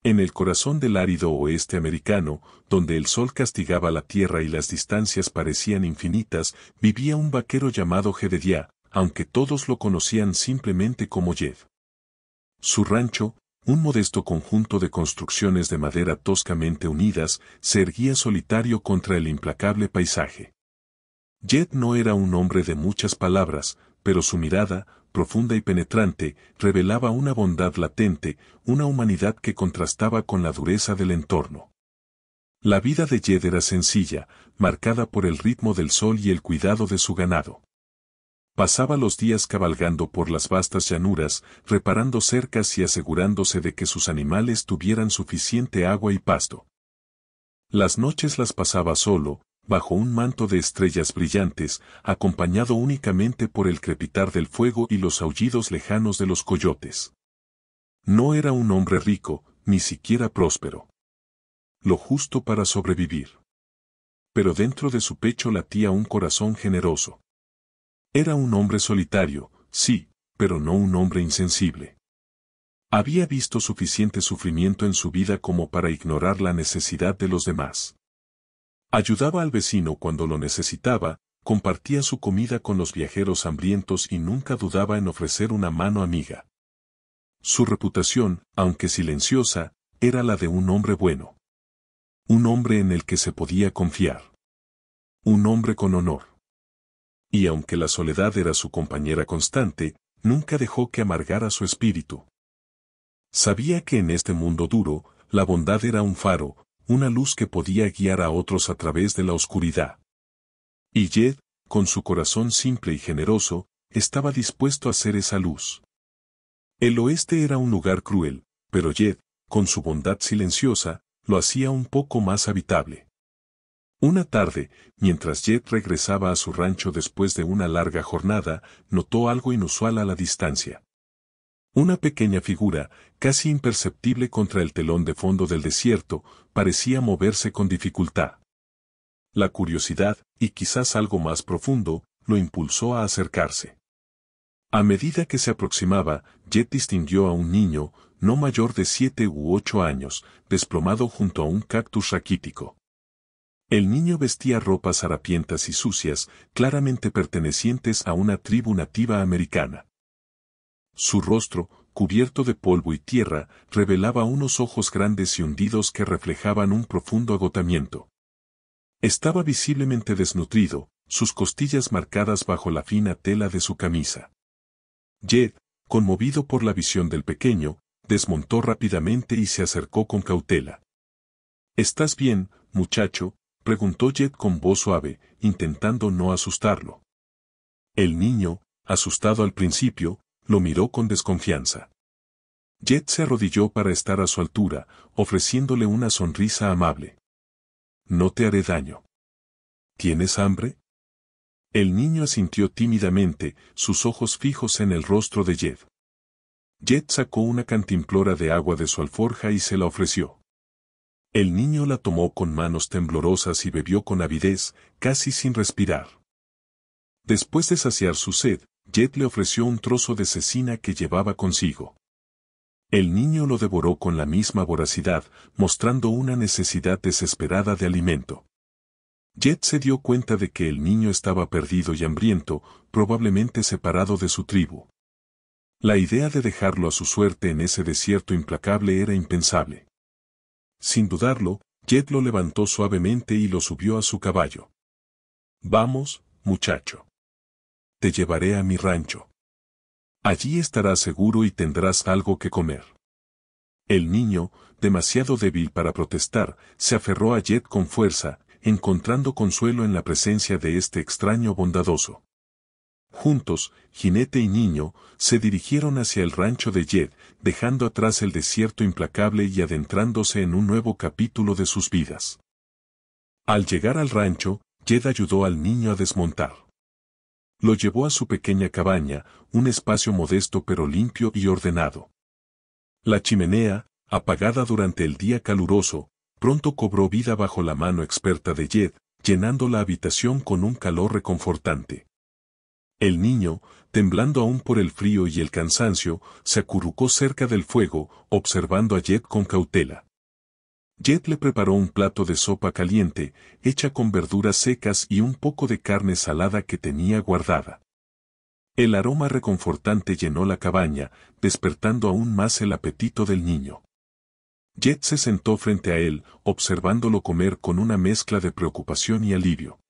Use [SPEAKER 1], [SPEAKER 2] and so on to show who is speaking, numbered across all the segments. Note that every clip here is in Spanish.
[SPEAKER 1] En el corazón del árido oeste americano, donde el sol castigaba la tierra y las distancias parecían infinitas, vivía un vaquero llamado Jedediah, aunque todos lo conocían simplemente como Jed. Su rancho, un modesto conjunto de construcciones de madera toscamente unidas, se erguía solitario contra el implacable paisaje. Jed no era un hombre de muchas palabras, pero su mirada, profunda y penetrante, revelaba una bondad latente, una humanidad que contrastaba con la dureza del entorno. La vida de Jed era sencilla, marcada por el ritmo del sol y el cuidado de su ganado. Pasaba los días cabalgando por las vastas llanuras, reparando cercas y asegurándose de que sus animales tuvieran suficiente agua y pasto. Las noches las pasaba solo, bajo un manto de estrellas brillantes, acompañado únicamente por el crepitar del fuego y los aullidos lejanos de los coyotes. No era un hombre rico, ni siquiera próspero. Lo justo para sobrevivir. Pero dentro de su pecho latía un corazón generoso. Era un hombre solitario, sí, pero no un hombre insensible. Había visto suficiente sufrimiento en su vida como para ignorar la necesidad de los demás. Ayudaba al vecino cuando lo necesitaba, compartía su comida con los viajeros hambrientos y nunca dudaba en ofrecer una mano amiga. Su reputación, aunque silenciosa, era la de un hombre bueno. Un hombre en el que se podía confiar. Un hombre con honor. Y aunque la soledad era su compañera constante, nunca dejó que amargara su espíritu. Sabía que en este mundo duro, la bondad era un faro, una luz que podía guiar a otros a través de la oscuridad. Y Jed, con su corazón simple y generoso, estaba dispuesto a ser esa luz. El oeste era un lugar cruel, pero Jed, con su bondad silenciosa, lo hacía un poco más habitable. Una tarde, mientras Jed regresaba a su rancho después de una larga jornada, notó algo inusual a la distancia. Una pequeña figura, casi imperceptible contra el telón de fondo del desierto, parecía moverse con dificultad. La curiosidad, y quizás algo más profundo, lo impulsó a acercarse. A medida que se aproximaba, Jed distinguió a un niño, no mayor de 7 u 8 años, desplomado junto a un cactus raquítico. El niño vestía ropas harapientas y sucias, claramente pertenecientes a una tribu nativa americana. Su rostro, cubierto de polvo y tierra, revelaba unos ojos grandes y hundidos que reflejaban un profundo agotamiento. Estaba visiblemente desnutrido, sus costillas marcadas bajo la fina tela de su camisa. Jed, conmovido por la visión del pequeño, desmontó rápidamente y se acercó con cautela. «¿Estás bien, muchacho?», preguntó Jed con voz suave, intentando no asustarlo. El niño, asustado al principio, lo miró con desconfianza. Jed se arrodilló para estar a su altura, ofreciéndole una sonrisa amable. «No te haré daño». «¿Tienes hambre?». El niño asintió tímidamente, sus ojos fijos en el rostro de Jed. Jed sacó una cantimplora de agua de su alforja y se la ofreció. El niño la tomó con manos temblorosas y bebió con avidez, casi sin respirar. Después de saciar su sed, Jed le ofreció un trozo de cecina que llevaba consigo. El niño lo devoró con la misma voracidad, mostrando una necesidad desesperada de alimento. Jed se dio cuenta de que el niño estaba perdido y hambriento, probablemente separado de su tribu. La idea de dejarlo a su suerte en ese desierto implacable era impensable. Sin dudarlo, Jed lo levantó suavemente y lo subió a su caballo. «Vamos, muchacho. Te llevaré a mi rancho. Allí estarás seguro y tendrás algo que comer». El niño, demasiado débil para protestar, se aferró a Jed con fuerza, encontrando consuelo en la presencia de este extraño bondadoso. Juntos, jinete y niño, se dirigieron hacia el rancho de Jed, dejando atrás el desierto implacable y adentrándose en un nuevo capítulo de sus vidas. Al llegar al rancho, Jed ayudó al niño a desmontar. Lo llevó a su pequeña cabaña, un espacio modesto pero limpio y ordenado. La chimenea, apagada durante el día caluroso, pronto cobró vida bajo la mano experta de Jed, llenando la habitación con un calor reconfortante. El niño, temblando aún por el frío y el cansancio, se acurrucó cerca del fuego, observando a Jed con cautela. Jed le preparó un plato de sopa caliente, hecha con verduras secas y un poco de carne salada que tenía guardada. El aroma reconfortante llenó la cabaña, despertando aún más el apetito del niño. Jed se sentó frente a él, observándolo comer con una mezcla de preocupación y alivio.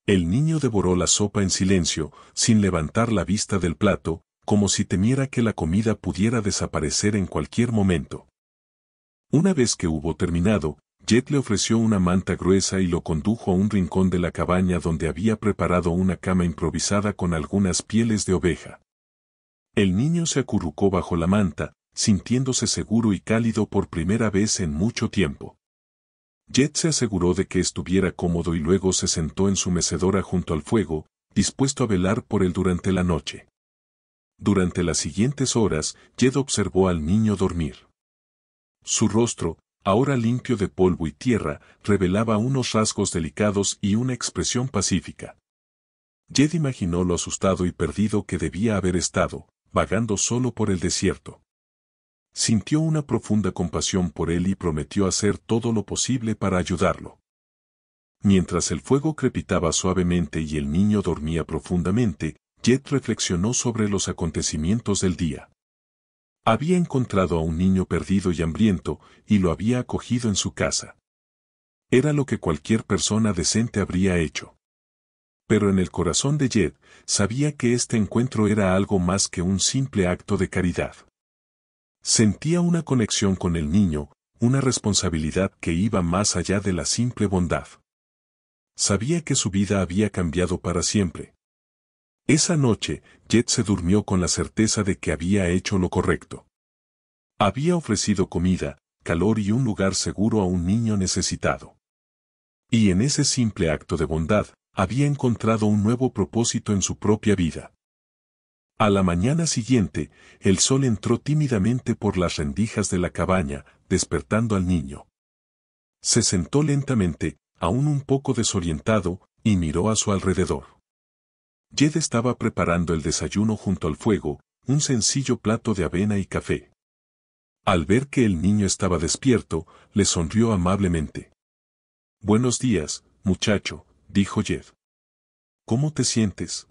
[SPEAKER 1] El niño devoró la sopa en silencio, sin levantar la vista del plato, como si temiera que la comida pudiera desaparecer en cualquier momento. Una vez que hubo terminado, Jed le ofreció una manta gruesa y lo condujo a un rincón de la cabaña donde había preparado una cama improvisada con algunas pieles de oveja. El niño se acurrucó bajo la manta, sintiéndose seguro y cálido por primera vez en mucho tiempo. Jed se aseguró de que estuviera cómodo y luego se sentó en su mecedora junto al fuego, dispuesto a velar por él durante la noche. Durante las siguientes horas, Jed observó al niño dormir. Su rostro, ahora limpio de polvo y tierra, revelaba unos rasgos delicados y una expresión pacífica. Jed imaginó lo asustado y perdido que debía haber estado, vagando solo por el desierto. Sintió una profunda compasión por él y prometió hacer todo lo posible para ayudarlo. Mientras el fuego crepitaba suavemente y el niño dormía profundamente, Jed reflexionó sobre los acontecimientos del día. Había encontrado a un niño perdido y hambriento, y lo había acogido en su casa. Era lo que cualquier persona decente habría hecho. Pero en el corazón de Jed, sabía que este encuentro era algo más que un simple acto de caridad. Sentía una conexión con el niño, una responsabilidad que iba más allá de la simple bondad. Sabía que su vida había cambiado para siempre. Esa noche, Jed se durmió con la certeza de que había hecho lo correcto. Había ofrecido comida, calor y un lugar seguro a un niño necesitado. Y en ese simple acto de bondad, había encontrado un nuevo propósito en su propia vida. A la mañana siguiente, el sol entró tímidamente por las rendijas de la cabaña, despertando al niño. Se sentó lentamente, aún un poco desorientado, y miró a su alrededor. Jed estaba preparando el desayuno junto al fuego, un sencillo plato de avena y café. Al ver que el niño estaba despierto, le sonrió amablemente. «Buenos días, muchacho», dijo Jed. «¿Cómo te sientes?»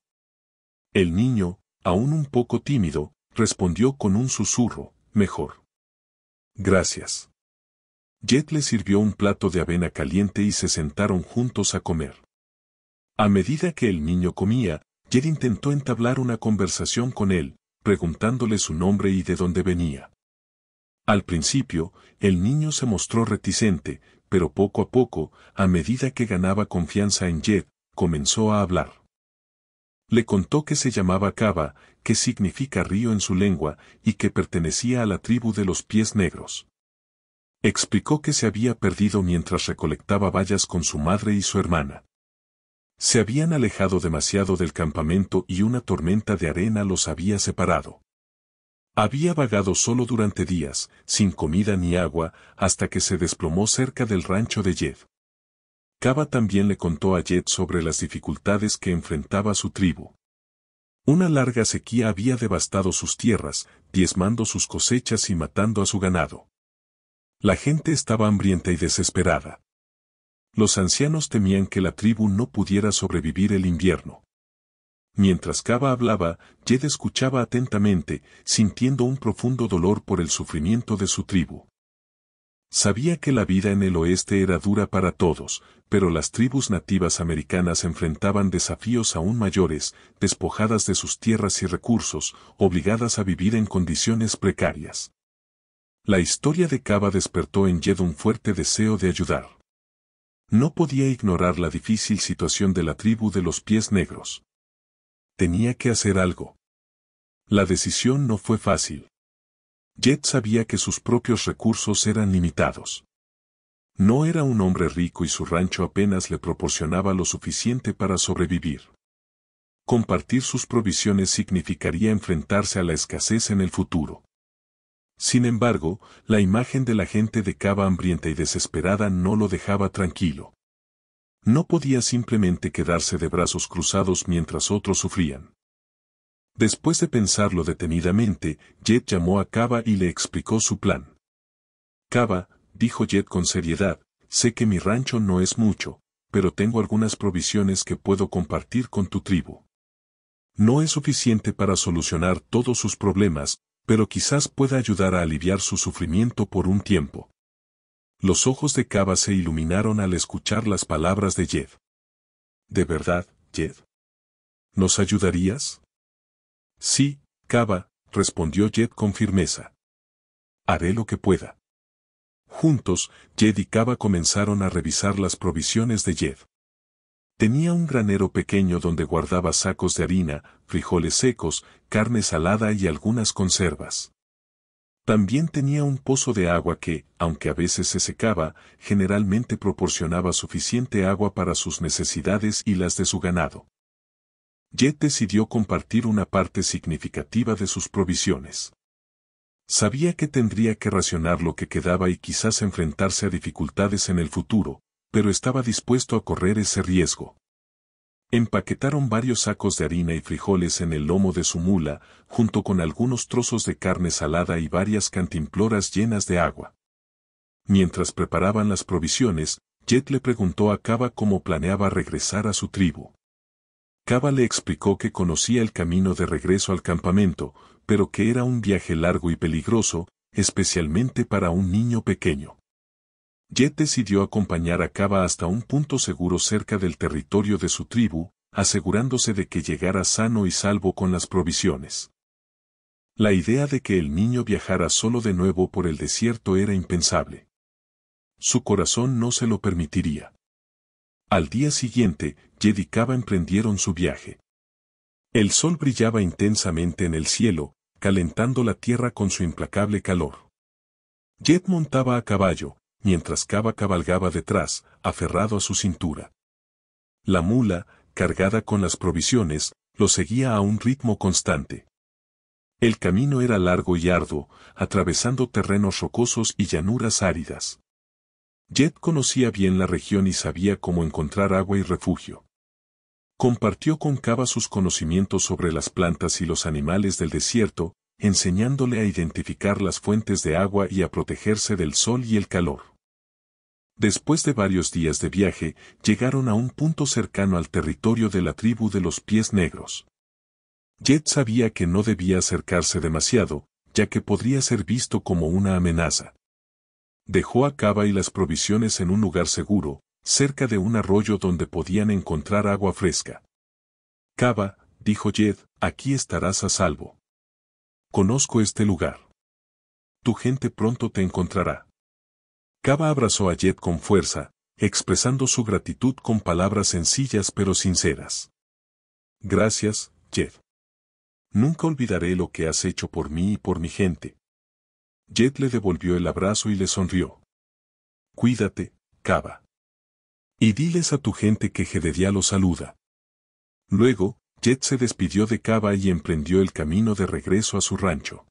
[SPEAKER 1] El niño, aún un poco tímido, respondió con un susurro, «Mejor. Gracias». Jed le sirvió un plato de avena caliente y se sentaron juntos a comer. A medida que el niño comía, Jed intentó entablar una conversación con él, preguntándole su nombre y de dónde venía. Al principio, el niño se mostró reticente, pero poco a poco, a medida que ganaba confianza en Jed, comenzó a hablar. Le contó que se llamaba Cava, que significa río en su lengua, y que pertenecía a la tribu de los pies negros. Explicó que se había perdido mientras recolectaba bayas con su madre y su hermana. Se habían alejado demasiado del campamento y una tormenta de arena los había separado. Había vagado solo durante días, sin comida ni agua, hasta que se desplomó cerca del rancho de Jed. Cava también le contó a Jed sobre las dificultades que enfrentaba su tribu. Una larga sequía había devastado sus tierras, diezmando sus cosechas y matando a su ganado. La gente estaba hambrienta y desesperada. Los ancianos temían que la tribu no pudiera sobrevivir el invierno. Mientras Cava hablaba, Jed escuchaba atentamente, sintiendo un profundo dolor por el sufrimiento de su tribu. Sabía que la vida en el oeste era dura para todos, pero las tribus nativas americanas enfrentaban desafíos aún mayores, despojadas de sus tierras y recursos, obligadas a vivir en condiciones precarias. La historia de Cava despertó en Jed un fuerte deseo de ayudar. No podía ignorar la difícil situación de la tribu de los pies negros. Tenía que hacer algo. La decisión no fue fácil. Jed sabía que sus propios recursos eran limitados. No era un hombre rico y su rancho apenas le proporcionaba lo suficiente para sobrevivir. Compartir sus provisiones significaría enfrentarse a la escasez en el futuro. Sin embargo, la imagen de la gente de Cava hambrienta y desesperada no lo dejaba tranquilo. No podía simplemente quedarse de brazos cruzados mientras otros sufrían. Después de pensarlo detenidamente, Jet llamó a Kaba y le explicó su plan. Kaba, dijo Jet con seriedad, sé que mi rancho no es mucho, pero tengo algunas provisiones que puedo compartir con tu tribu. No es suficiente para solucionar todos sus problemas, pero quizás pueda ayudar a aliviar su sufrimiento por un tiempo. Los ojos de Kaba se iluminaron al escuchar las palabras de Jet. ¿De verdad, Jet? ¿Nos ayudarías? Sí, Kaba, respondió Jet con firmeza. Haré lo que pueda. Juntos, Jet y Kaba comenzaron a revisar las provisiones de Jet. Tenía un granero pequeño donde guardaba sacos de harina, frijoles secos, carne salada y algunas conservas. También tenía un pozo de agua que, aunque a veces se secaba, generalmente proporcionaba suficiente agua para sus necesidades y las de su ganado. Jet decidió compartir una parte significativa de sus provisiones. Sabía que tendría que racionar lo que quedaba y quizás enfrentarse a dificultades en el futuro, pero estaba dispuesto a correr ese riesgo. Empaquetaron varios sacos de harina y frijoles en el lomo de su mula, junto con algunos trozos de carne salada y varias cantimploras llenas de agua. Mientras preparaban las provisiones, Jet le preguntó a Kaba cómo planeaba regresar a su tribu. Kaba le explicó que conocía el camino de regreso al campamento, pero que era un viaje largo y peligroso, especialmente para un niño pequeño. Jet decidió acompañar a Kaba hasta un punto seguro cerca del territorio de su tribu, asegurándose de que llegara sano y salvo con las provisiones. La idea de que el niño viajara solo de nuevo por el desierto era impensable. Su corazón no se lo permitiría. Al día siguiente, Jet y Kaba emprendieron su viaje. El sol brillaba intensamente en el cielo, calentando la tierra con su implacable calor. Jet montaba a caballo, mientras Kaba cabalgaba detrás, aferrado a su cintura. La mula, cargada con las provisiones, lo seguía a un ritmo constante. El camino era largo y arduo, atravesando terrenos rocosos y llanuras áridas. Jet conocía bien la región y sabía cómo encontrar agua y refugio. Compartió con Kaba sus conocimientos sobre las plantas y los animales del desierto, enseñándole a identificar las fuentes de agua y a protegerse del sol y el calor. Después de varios días de viaje, llegaron a un punto cercano al territorio de la tribu de los pies negros. Jet sabía que no debía acercarse demasiado, ya que podría ser visto como una amenaza. Dejó a Kaba y las provisiones en un lugar seguro, cerca de un arroyo donde podían encontrar agua fresca. Kaba, dijo Jet, aquí estarás a salvo. Conozco este lugar. Tu gente pronto te encontrará. Kaba abrazó a Jet con fuerza, expresando su gratitud con palabras sencillas pero sinceras. Gracias, Jet. Nunca olvidaré lo que has hecho por mí y por mi gente. Jet le devolvió el abrazo y le sonrió. Cuídate, Kaba. Y diles a tu gente que Jedediah los saluda. Luego, Jet se despidió de Kaba y emprendió el camino de regreso a su rancho.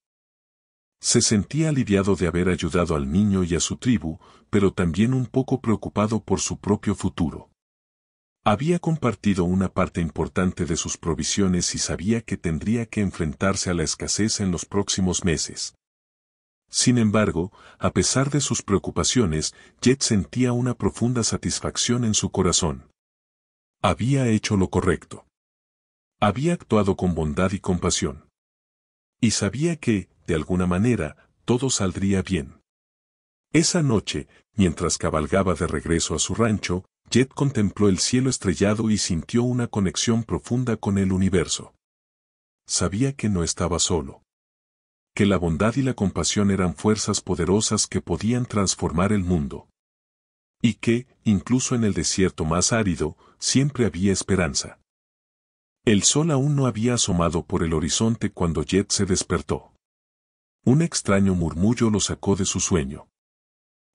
[SPEAKER 1] Se sentía aliviado de haber ayudado al niño y a su tribu, pero también un poco preocupado por su propio futuro. Había compartido una parte importante de sus provisiones y sabía que tendría que enfrentarse a la escasez en los próximos meses. Sin embargo, a pesar de sus preocupaciones, Jet sentía una profunda satisfacción en su corazón. Había hecho lo correcto. Había actuado con bondad y compasión. Y sabía que, de alguna manera, todo saldría bien. Esa noche, mientras cabalgaba de regreso a su rancho, Jet contempló el cielo estrellado y sintió una conexión profunda con el universo. Sabía que no estaba solo. Que la bondad y la compasión eran fuerzas poderosas que podían transformar el mundo. Y que, incluso en el desierto más árido, siempre había esperanza. El sol aún no había asomado por el horizonte cuando Jet se despertó. Un extraño murmullo lo sacó de su sueño.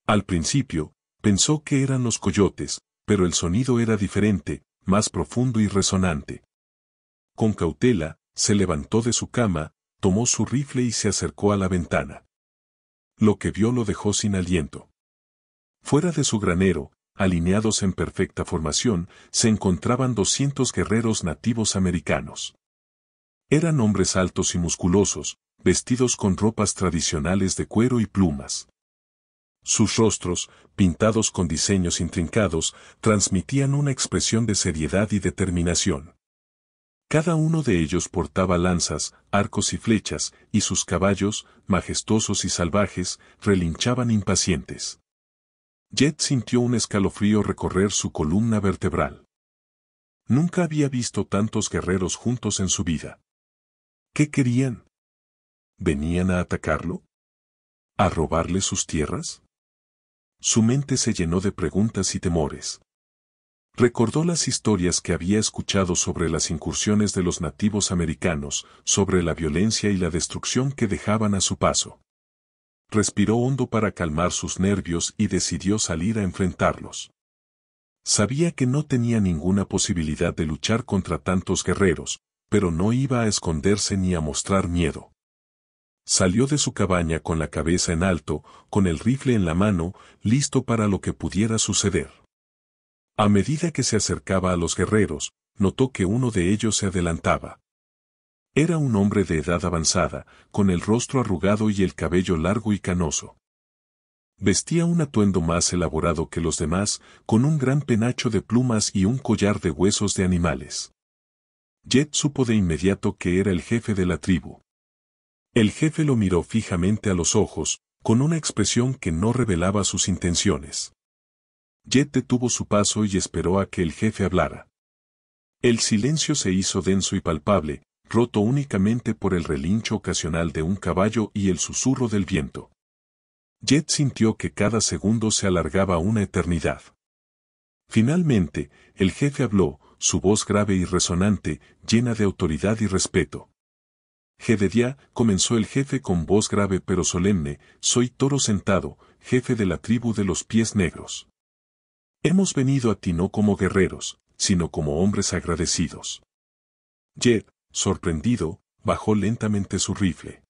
[SPEAKER 1] Al principio, pensó que eran los coyotes, pero el sonido era diferente, más profundo y resonante. Con cautela, se levantó de su cama, tomó su rifle y se acercó a la ventana. Lo que vio lo dejó sin aliento. Fuera de su granero, alineados en perfecta formación, se encontraban 200 guerreros nativos americanos. Eran hombres altos y musculosos, vestidos con ropas tradicionales de cuero y plumas. Sus rostros, pintados con diseños intrincados, transmitían una expresión de seriedad y determinación. Cada uno de ellos portaba lanzas, arcos y flechas, y sus caballos, majestuosos y salvajes, relinchaban impacientes. Jet sintió un escalofrío recorrer su columna vertebral. Nunca había visto tantos guerreros juntos en su vida. ¿Qué querían? ¿Venían a atacarlo? ¿A robarle sus tierras? Su mente se llenó de preguntas y temores. Recordó las historias que había escuchado sobre las incursiones de los nativos americanos, sobre la violencia y la destrucción que dejaban a su paso. Respiró hondo para calmar sus nervios y decidió salir a enfrentarlos. Sabía que no tenía ninguna posibilidad de luchar contra tantos guerreros, pero no iba a esconderse ni a mostrar miedo. Salió de su cabaña con la cabeza en alto, con el rifle en la mano, listo para lo que pudiera suceder. A medida que se acercaba a los guerreros, notó que uno de ellos se adelantaba. Era un hombre de edad avanzada, con el rostro arrugado y el cabello largo y canoso. Vestía un atuendo más elaborado que los demás, con un gran penacho de plumas y un collar de huesos de animales. Jet supo de inmediato que era el jefe de la tribu. El jefe lo miró fijamente a los ojos, con una expresión que no revelaba sus intenciones. Jet detuvo su paso y esperó a que el jefe hablara. El silencio se hizo denso y palpable, roto únicamente por el relincho ocasional de un caballo y el susurro del viento. Jet sintió que cada segundo se alargaba una eternidad. Finalmente, el jefe habló, su voz grave y resonante, llena de autoridad y respeto. Jedediah, comenzó el jefe con voz grave pero solemne, soy Toro Sentado, jefe de la tribu de los pies negros. Hemos venido a ti no como guerreros, sino como hombres agradecidos. Jet, sorprendido, bajó lentamente su rifle.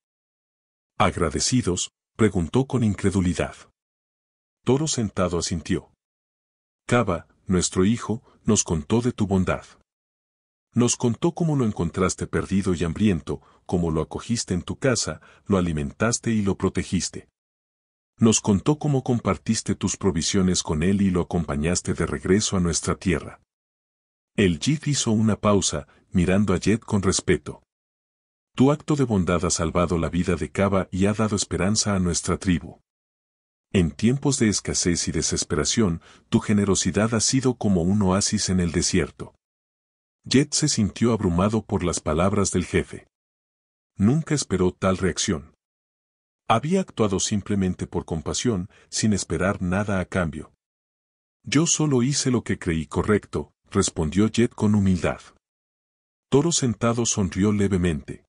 [SPEAKER 1] ¿Agradecidos?, preguntó con incredulidad. Toro Sentado asintió. Kaba, nuestro hijo, nos contó de tu bondad. Nos contó cómo lo encontraste perdido y hambriento, cómo lo acogiste en tu casa, lo alimentaste y lo protegiste. Nos contó cómo compartiste tus provisiones con él y lo acompañaste de regreso a nuestra tierra. El Jif hizo una pausa, mirando a Jet con respeto. Tu acto de bondad ha salvado la vida de Kaba y ha dado esperanza a nuestra tribu. En tiempos de escasez y desesperación, tu generosidad ha sido como un oasis en el desierto. Jet se sintió abrumado por las palabras del jefe. Nunca esperó tal reacción. Había actuado simplemente por compasión, sin esperar nada a cambio. Yo solo hice lo que creí correcto, respondió Jet con humildad. Toro Sentado sonrió levemente.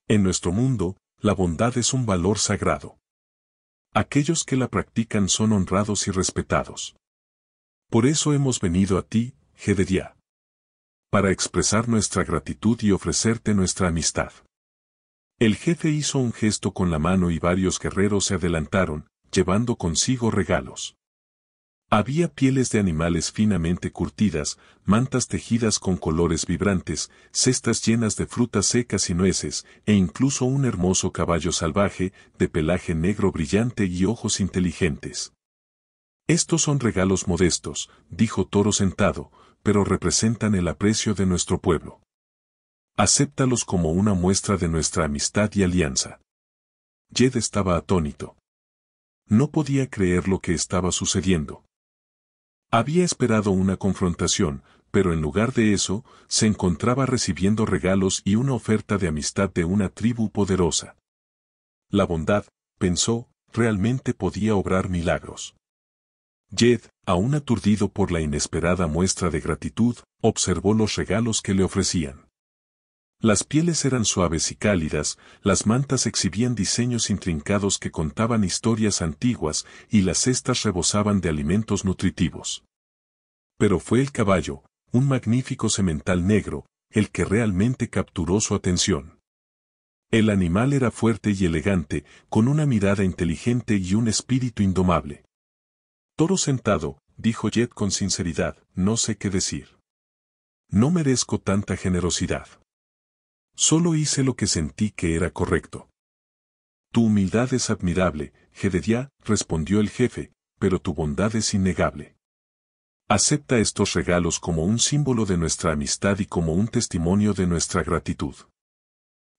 [SPEAKER 1] En nuestro mundo, la bondad es un valor sagrado. Aquellos que la practican son honrados y respetados. Por eso hemos venido a ti, Jedediah. Para expresar nuestra gratitud y ofrecerte nuestra amistad. El jefe hizo un gesto con la mano y varios guerreros se adelantaron, llevando consigo regalos. Había pieles de animales finamente curtidas, mantas tejidas con colores vibrantes, cestas llenas de frutas secas y nueces, e incluso un hermoso caballo salvaje, de pelaje negro brillante y ojos inteligentes. Estos son regalos modestos, dijo Toro Sentado, pero representan el aprecio de nuestro pueblo. Acéptalos como una muestra de nuestra amistad y alianza. Jet estaba atónito. No podía creer lo que estaba sucediendo. Había esperado una confrontación, pero en lugar de eso, se encontraba recibiendo regalos y una oferta de amistad de una tribu poderosa. La bondad, pensó, realmente podía obrar milagros. Jet, aún aturdido por la inesperada muestra de gratitud, observó los regalos que le ofrecían. Las pieles eran suaves y cálidas, las mantas exhibían diseños intrincados que contaban historias antiguas y las cestas rebosaban de alimentos nutritivos. Pero fue el caballo, un magnífico semental negro, el que realmente capturó su atención. El animal era fuerte y elegante, con una mirada inteligente y un espíritu indomable. Toro Sentado, dijo Jet con sinceridad, no sé qué decir. No merezco tanta generosidad. Solo hice lo que sentí que era correcto. Tu humildad es admirable, Jedediah, respondió el jefe, pero tu bondad es innegable. Acepta estos regalos como un símbolo de nuestra amistad y como un testimonio de nuestra gratitud.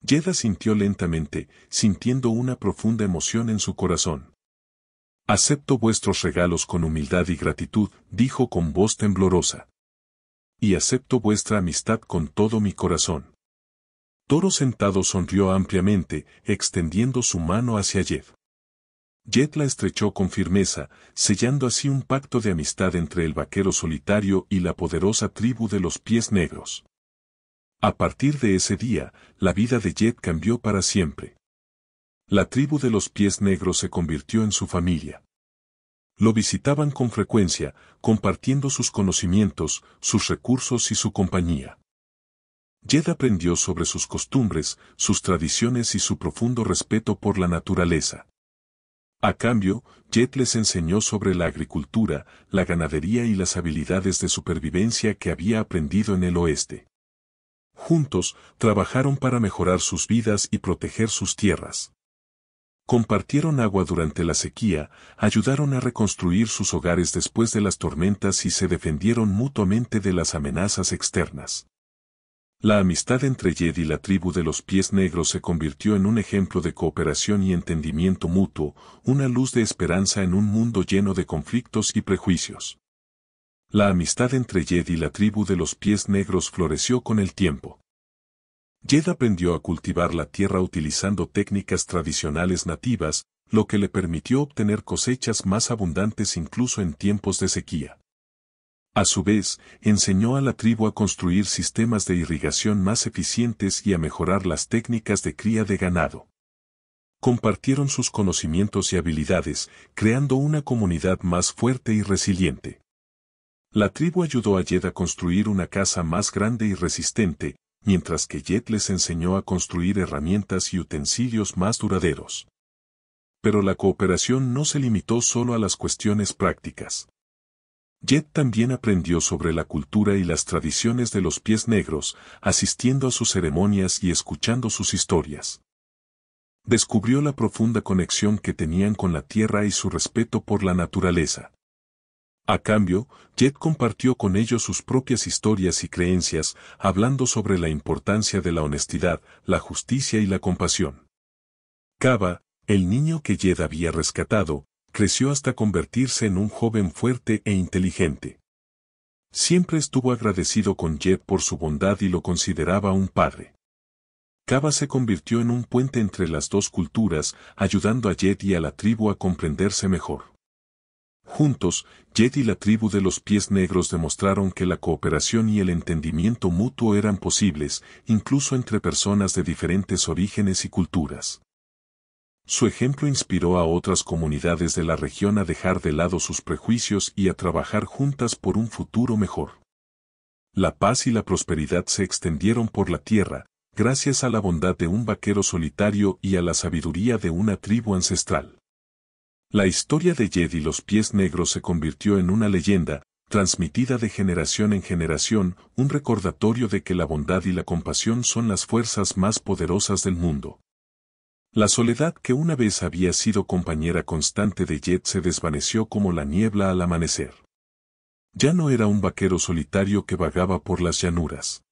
[SPEAKER 1] Jed asintió lentamente, sintiendo una profunda emoción en su corazón. Acepto vuestros regalos con humildad y gratitud, dijo con voz temblorosa. Y acepto vuestra amistad con todo mi corazón. Toro sentado sonrió ampliamente, extendiendo su mano hacia Jed. Jed la estrechó con firmeza, sellando así un pacto de amistad entre el vaquero solitario y la poderosa tribu de los pies negros. A partir de ese día, la vida de Jed cambió para siempre. La tribu de los pies negros se convirtió en su familia. Lo visitaban con frecuencia, compartiendo sus conocimientos, sus recursos y su compañía. Jed aprendió sobre sus costumbres, sus tradiciones y su profundo respeto por la naturaleza. A cambio, Jed les enseñó sobre la agricultura, la ganadería y las habilidades de supervivencia que había aprendido en el oeste. Juntos, trabajaron para mejorar sus vidas y proteger sus tierras. Compartieron agua durante la sequía, ayudaron a reconstruir sus hogares después de las tormentas y se defendieron mutuamente de las amenazas externas. La amistad entre Jed y la tribu de los pies negros se convirtió en un ejemplo de cooperación y entendimiento mutuo, una luz de esperanza en un mundo lleno de conflictos y prejuicios. La amistad entre Jed y la tribu de los pies negros floreció con el tiempo. Jed aprendió a cultivar la tierra utilizando técnicas tradicionales nativas, lo que le permitió obtener cosechas más abundantes incluso en tiempos de sequía. A su vez, enseñó a la tribu a construir sistemas de irrigación más eficientes y a mejorar las técnicas de cría de ganado. Compartieron sus conocimientos y habilidades, creando una comunidad más fuerte y resiliente. La tribu ayudó a Jed a construir una casa más grande y resistente, mientras que Jed les enseñó a construir herramientas y utensilios más duraderos. Pero la cooperación no se limitó solo a las cuestiones prácticas. Jed también aprendió sobre la cultura y las tradiciones de los pies negros, asistiendo a sus ceremonias y escuchando sus historias. Descubrió la profunda conexión que tenían con la tierra y su respeto por la naturaleza. A cambio, Jed compartió con ellos sus propias historias y creencias, hablando sobre la importancia de la honestidad, la justicia y la compasión. Kaba, el niño que Jed había rescatado, creció hasta convertirse en un joven fuerte e inteligente. Siempre estuvo agradecido con Jed por su bondad y lo consideraba un padre. Kaba se convirtió en un puente entre las dos culturas, ayudando a Jed y a la tribu a comprenderse mejor. Juntos, Jed y la tribu de los pies negros demostraron que la cooperación y el entendimiento mutuo eran posibles, incluso entre personas de diferentes orígenes y culturas. Su ejemplo inspiró a otras comunidades de la región a dejar de lado sus prejuicios y a trabajar juntas por un futuro mejor. La paz y la prosperidad se extendieron por la tierra, gracias a la bondad de un vaquero solitario y a la sabiduría de una tribu ancestral. La historia de Jed y los pies negros se convirtió en una leyenda, transmitida de generación en generación, un recordatorio de que la bondad y la compasión son las fuerzas más poderosas del mundo. La soledad que una vez había sido compañera constante de Jed se desvaneció como la niebla al amanecer. Ya no era un vaquero solitario que vagaba por las llanuras.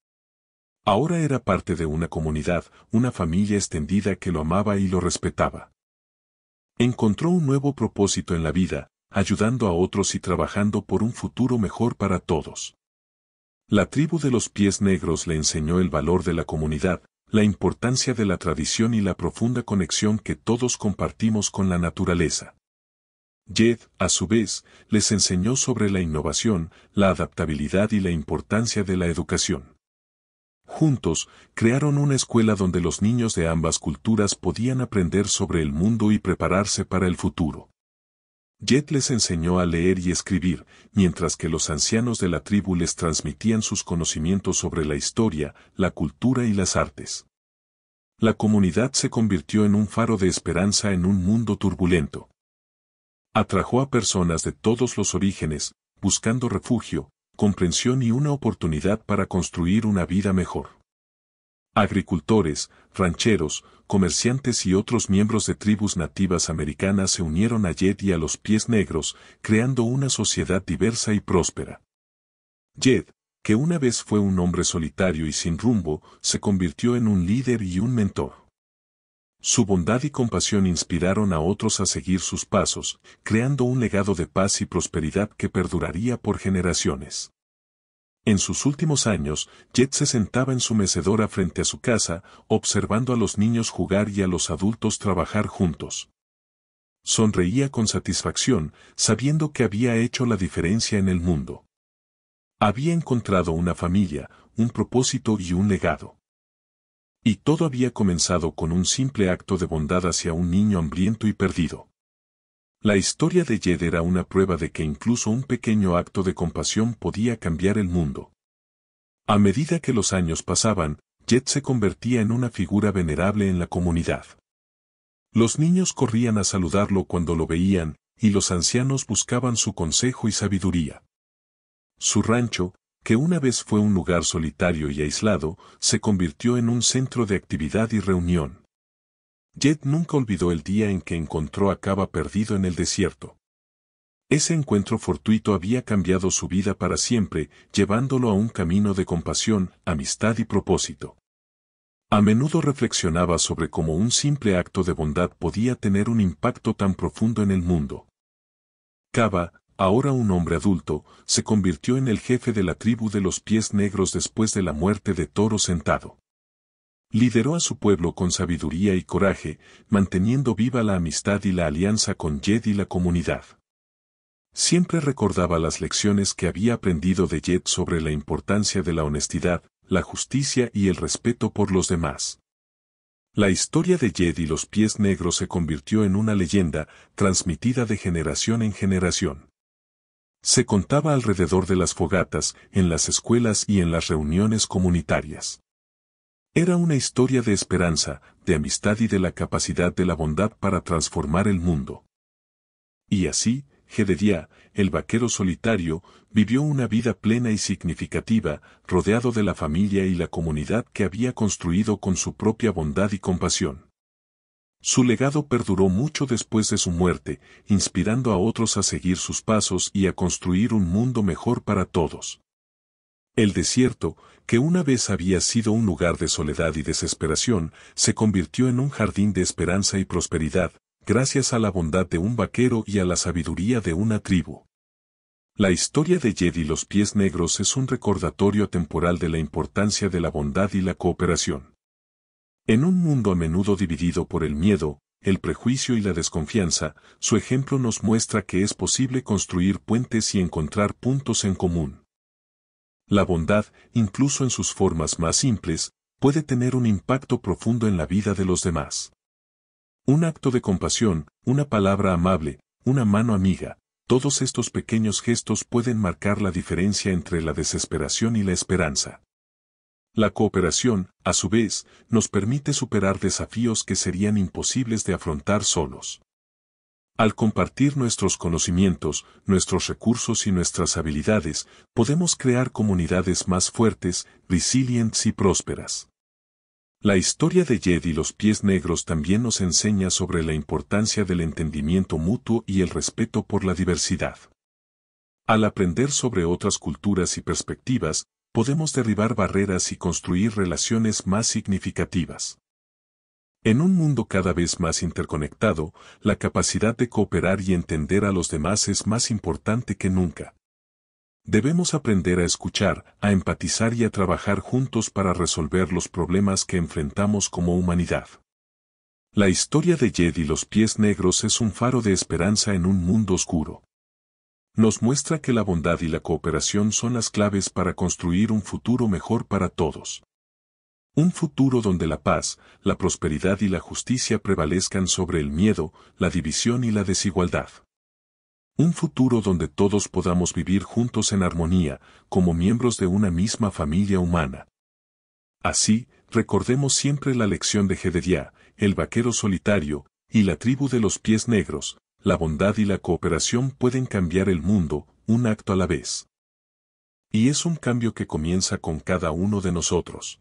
[SPEAKER 1] Ahora era parte de una comunidad, una familia extendida que lo amaba y lo respetaba. Encontró un nuevo propósito en la vida, ayudando a otros y trabajando por un futuro mejor para todos. La tribu de los pies negros le enseñó el valor de la comunidad, la importancia de la tradición y la profunda conexión que todos compartimos con la naturaleza. Jed, a su vez, les enseñó sobre la innovación, la adaptabilidad y la importancia de la educación. Juntos, crearon una escuela donde los niños de ambas culturas podían aprender sobre el mundo y prepararse para el futuro. Jed les enseñó a leer y escribir, mientras que los ancianos de la tribu les transmitían sus conocimientos sobre la historia, la cultura y las artes. La comunidad se convirtió en un faro de esperanza en un mundo turbulento. Atrajo a personas de todos los orígenes, buscando refugio, comprensión y una oportunidad para construir una vida mejor. Agricultores, rancheros, comerciantes y otros miembros de tribus nativas americanas se unieron a Jed y a los Pies Negros, creando una sociedad diversa y próspera. Jed, que una vez fue un hombre solitario y sin rumbo, se convirtió en un líder y un mentor. Su bondad y compasión inspiraron a otros a seguir sus pasos, creando un legado de paz y prosperidad que perduraría por generaciones. En sus últimos años, Jed se sentaba en su mecedora frente a su casa, observando a los niños jugar y a los adultos trabajar juntos. Sonreía con satisfacción, sabiendo que había hecho la diferencia en el mundo. Había encontrado una familia, un propósito y un legado. Y todo había comenzado con un simple acto de bondad hacia un niño hambriento y perdido. La historia de Jed era una prueba de que incluso un pequeño acto de compasión podía cambiar el mundo. A medida que los años pasaban, Jed se convertía en una figura venerable en la comunidad. Los niños corrían a saludarlo cuando lo veían, y los ancianos buscaban su consejo y sabiduría. Su rancho, que una vez fue un lugar solitario y aislado, se convirtió en un centro de actividad y reunión. Jed nunca olvidó el día en que encontró a Cava perdido en el desierto. Ese encuentro fortuito había cambiado su vida para siempre, llevándolo a un camino de compasión, amistad y propósito. A menudo reflexionaba sobre cómo un simple acto de bondad podía tener un impacto tan profundo en el mundo. Cava, ahora un hombre adulto, se convirtió en el jefe de la tribu de los Pies Negros después de la muerte de Toro Sentado. Lideró a su pueblo con sabiduría y coraje, manteniendo viva la amistad y la alianza con Jed y la comunidad. Siempre recordaba las lecciones que había aprendido de Jed sobre la importancia de la honestidad, la justicia y el respeto por los demás. La historia de Jed y los Pies Negros se convirtió en una leyenda, transmitida de generación en generación. Se contaba alrededor de las fogatas, en las escuelas y en las reuniones comunitarias. Era una historia de esperanza, de amistad y de la capacidad de la bondad para transformar el mundo. Y así, Jedediah, el vaquero solitario, vivió una vida plena y significativa, rodeado de la familia y la comunidad que había construido con su propia bondad y compasión. Su legado perduró mucho después de su muerte, inspirando a otros a seguir sus pasos y a construir un mundo mejor para todos. El desierto, que una vez había sido un lugar de soledad y desesperación, se convirtió en un jardín de esperanza y prosperidad, gracias a la bondad de un vaquero y a la sabiduría de una tribu. La historia de Jed y los Pies Negros es un recordatorio temporal de la importancia de la bondad y la cooperación. En un mundo a menudo dividido por el miedo, el prejuicio y la desconfianza, su ejemplo nos muestra que es posible construir puentes y encontrar puntos en común. La bondad, incluso en sus formas más simples, puede tener un impacto profundo en la vida de los demás. Un acto de compasión, una palabra amable, una mano amiga, todos estos pequeños gestos pueden marcar la diferencia entre la desesperación y la esperanza. La cooperación, a su vez, nos permite superar desafíos que serían imposibles de afrontar solos. Al compartir nuestros conocimientos, nuestros recursos y nuestras habilidades, podemos crear comunidades más fuertes, resilientes y prósperas. La historia de Jed y los Pies Negros también nos enseña sobre la importancia del entendimiento mutuo y el respeto por la diversidad. Al aprender sobre otras culturas y perspectivas, podemos derribar barreras y construir relaciones más significativas. En un mundo cada vez más interconectado, la capacidad de cooperar y entender a los demás es más importante que nunca. Debemos aprender a escuchar, a empatizar y a trabajar juntos para resolver los problemas que enfrentamos como humanidad. La historia de Jed y los Pies Negros es un faro de esperanza en un mundo oscuro. Nos muestra que la bondad y la cooperación son las claves para construir un futuro mejor para todos. Un futuro donde la paz, la prosperidad y la justicia prevalezcan sobre el miedo, la división y la desigualdad. Un futuro donde todos podamos vivir juntos en armonía, como miembros de una misma familia humana. Así, recordemos siempre la lección de Jedediah, el vaquero solitario, y la tribu de los Pies Negros: la bondad y la cooperación pueden cambiar el mundo, un acto a la vez. Y es un cambio que comienza con cada uno de nosotros.